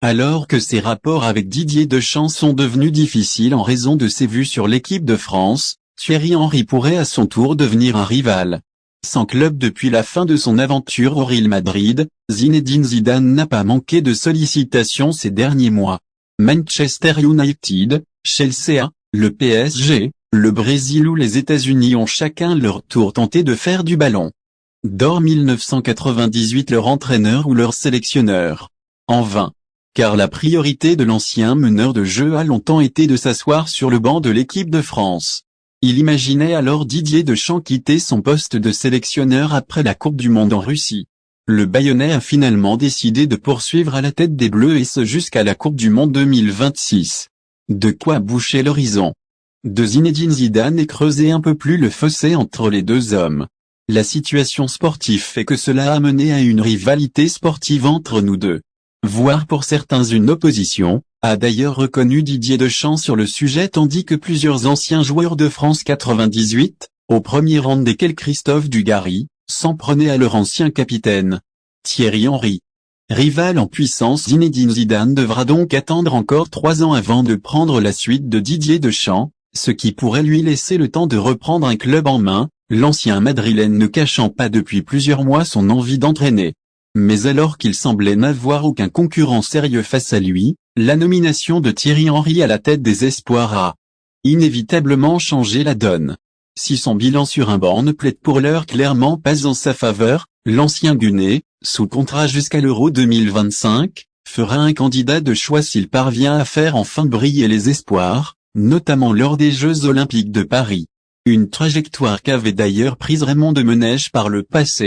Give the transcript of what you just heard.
Alors que ses rapports avec Didier Deschamps sont devenus difficiles en raison de ses vues sur l'équipe de France, Thierry Henry pourrait à son tour devenir un rival. Sans club depuis la fin de son aventure au Real Madrid, Zinedine Zidane n'a pas manqué de sollicitations ces derniers mois. Manchester United, Chelsea, le PSG, le Brésil ou les États-Unis ont chacun leur tour tenté de faire du ballon d'or 1998 leur entraîneur ou leur sélectionneur. En vain. Car la priorité de l'ancien meneur de jeu a longtemps été de s'asseoir sur le banc de l'équipe de France. Il imaginait alors Didier Deschamps quitter son poste de sélectionneur après la Coupe du Monde en Russie. Le Bayonnais a finalement décidé de poursuivre à la tête des Bleus et ce jusqu'à la Coupe du Monde 2026. De quoi boucher l'horizon de Zinedine Zidane et creuser un peu plus le fossé entre les deux hommes. La situation sportive fait que cela a mené à une rivalité sportive entre nous deux. Voire pour certains une opposition, a d'ailleurs reconnu Didier Deschamps sur le sujet tandis que plusieurs anciens joueurs de France 98, au premier rang desquels Christophe Dugarry, s'en prenaient à leur ancien capitaine, Thierry Henry. Rival en puissance, Zinedine Zidane devra donc attendre encore 3 ans avant de prendre la suite de Didier Deschamps, ce qui pourrait lui laisser le temps de reprendre un club en main, l'ancien madrilène ne cachant pas depuis plusieurs mois son envie d'entraîner. Mais alors qu'il semblait n'avoir aucun concurrent sérieux face à lui, la nomination de Thierry Henry à la tête des espoirs a inévitablement changé la donne. Si son bilan sur un banc ne plaide pour l'heure clairement pas en sa faveur, l'ancien Gunnais, sous contrat jusqu'à l'Euro 2025, fera un candidat de choix s'il parvient à faire enfin briller les espoirs, notamment lors des Jeux Olympiques de Paris. Une trajectoire qu'avait d'ailleurs prise Raymond Domenech par le passé.